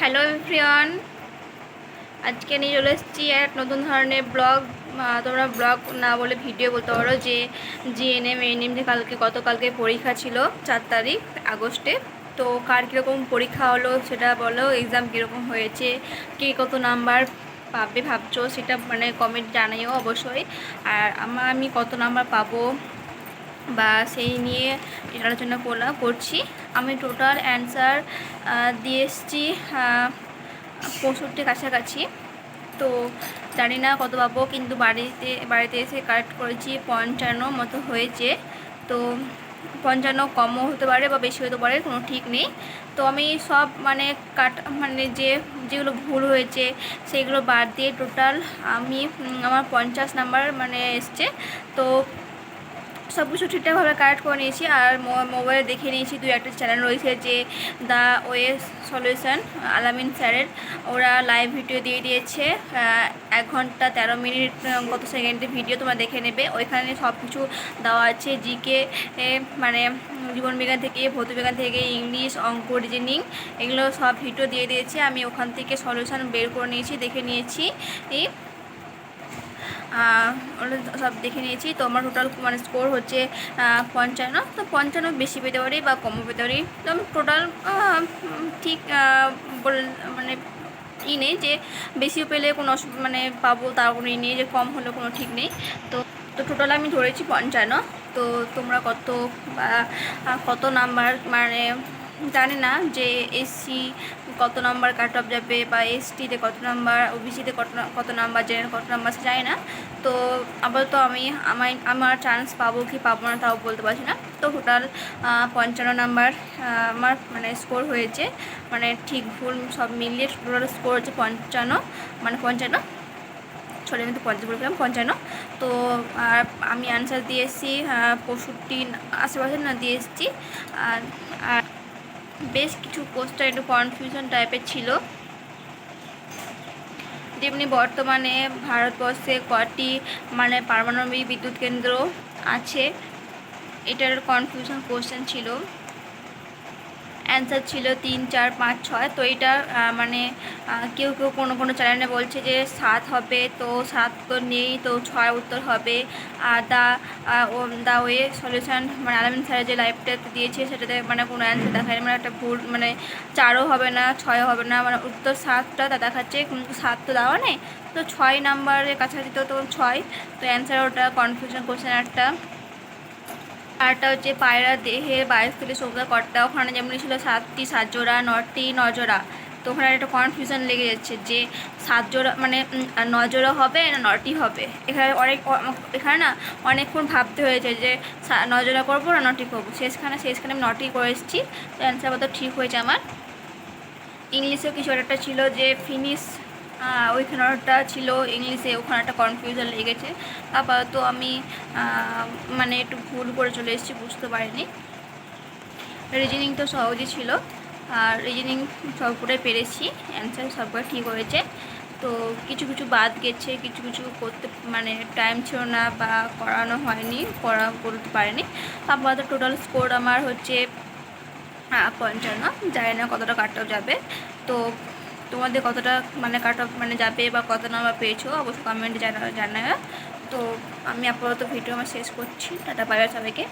Hello everyone, আজকে নিয়ে চলে এসেছি এক নতুন ধরনের ব্লগ। তোমরা ব্লগ না বলে ভিডিও বলতে পারো। যে জিএনএম এএনএম যে গতকালকে পরীক্ষা ছিল 4 আগস্টে। তো কার কীরকম পরীক্ষা হলো সেটা বলো, এক্সাম কীরকম হয়েছে, কে কত নাম্বার পাবে ভাবছো সেটা কমেন্ট জানাইও অবশ্যই। আর আমি কত নাম্বার পাবো বা সেই নিয়ে আলোচনা করছি। আমি টোটাল অ্যান্সার দিয়ে এসেছি 65 কাছাকাছি। তো জানি না কত পাবো, কিন্তু বাড়িতে এসে কারেক্ট করেছি 55 মতো হয়েছে। তো 55 কমও হতে পারে বা বেশি হতে পারে, কোনো ঠিক নেই। তো আমি সব যেগুলো ভুল হয়েছে সেগুলো বাদ দিয়ে টোটাল আমার 50 নাম্বার এসছে। তো সব কিছু ঠিকঠাকভাবে কারেক্ট করে নিয়েছি। আর মোবাইলে দেখে নিয়েছি, 2-1 চ্যানেল রয়েছে যে দ্য ওয়ে সলিউশন আলামিন স্যারের, ওরা লাইভ ভিডিও দিয়ে দিয়েছে 1 ঘন্টা 13 মিনিট কত সেকেন্ডের ভিডিও, তোমরা দেখে নেবে। ওইখানে সব কিছু দেওয়া আছে, জিকে জীবনবিজ্ঞান থেকে, ভৌতবিজ্ঞান থেকে, ইংলিশ, অঙ্ক, রিজনিং, এগুলো সব ভিডিও দিয়ে দিয়েছে। আমি ওখান থেকে সলিউশন বের করে নিয়েছি, দেখে নিয়েছি, সব দেখে নিয়েছি। তো আমার টোটাল স্কোর হচ্ছে 55। তো 55 বেশি পেতে পারি বা কমও পেতে পারি। তো আমি টোটাল ঠিক নেই যে বেশিও পেলে কোনো পাবো, তার কোনো নেই যে কম হলে কোনো ঠিক নেই। তো তো টোটাল আমি ধরেছি 55। তো তোমরা কত নাম্বার জানি না যে এসসি কত নাম্বার কাট অফ যাবে, বা এসটিতে কত নাম্বার, ওবিসিতে কত নাম্বার, জেনারেল কত নাম্বার জানি না। তো আপাতত আমার চান্স পাবো কি পাবো না তাও বলতে পারছি না। তো টোটাল 55 নাম্বার আমার স্কোর হয়েছে, ঠিক ভুল সব মিলিয়ে টোটাল স্কোর হচ্ছে 55। 55, সরি আমি তো 50 বলেছিলাম, 55। তো আর আমি অ্যান্সার দিয়ে এসেছি 65 আশেপাশে দিয়ে এসেছি। আর বেশ কিছু কোশ্চেন একটু কনফিউশন টাইপের ছিল, যেমনি বর্তমানে ভারতবর্ষে কটি পারমাণবিক বিদ্যুৎ কেন্দ্র আছে, এটার কনফিউশন কোশ্চেন ছিল। অ্যান্সার ছিল 3, 4, 5, 6। তো এটা কেউ কোনো চ্যানেলে বলছে যে 7 হবে, তো 7 তো নেই, তো 6 উত্তর হবে। আর দ্য ওয়ে সলিউশন আলামিন স্যারের যে লাইভটাতে দিয়েছে সেটাতে কোনো অ্যান্সার দেখায় একটা ভুল, 4ও হবে না, 6ও হবে না, উত্তর 7টা তা দেখাচ্ছে, কিন্তু 7 তো দেওয়া নেই। তো 6 নাম্বারের কাছাকাছি, তো 6। তো অ্যান্সার ওটা কনফিউশন কোশ্চেন একটা। আরটা হচ্ছে পায়রা দেহের 22 শোভা কর্তা, ওখানে যেমন ছিল 7টি 7 জোড়া, 9টি 9 জোড়া। তো ওখানে একটা কনফিউশন লেগে যাচ্ছে যে 7 জোড়া 9 জোড়া হবে না 9টি হবে। এখানে না অনেকক্ষণ ভাবতে হয়েছে যে 9 জোড়া করবো না 9টি করবো। শেষখানে আমি 9টি করে এসেছি। তো অ্যান্সার মতো ঠিক হয়েছে আমার। ইংলিশেও কিছু একটা ছিল যে ফিনিশ, ওইখানটা ছিল ইংলিশে, ওখানে একটা কনফিউশন লেগেছে। আপাতত আমি একটু ভুল করে চলে এসেছি, বুঝতে পারিনি। রিজনিং তো সহজই ছিল, আর রিজনিং সবগুলোই পেরেছি, অ্যান্সার সবগুলো ঠিক হয়েছে। তো কিছু কিছু বাদ গেছে, কিছু কিছু করতে টাইম ছিল না বা করানো হয়নি, করতে পারিনি। আপাতত টোটাল স্কোর আমার হচ্ছে 55। জানি না কতটা কাট অফ যাবে। তো তোমাদের কতটা কাট অফ যাবে বা কত নাম্বার পেয়েছো অবশ্যই কমেন্টে জানাবে। তো আমি আপাতত ভিডিও শেষ করছি। টাটা, বাই বাই সবাইকে।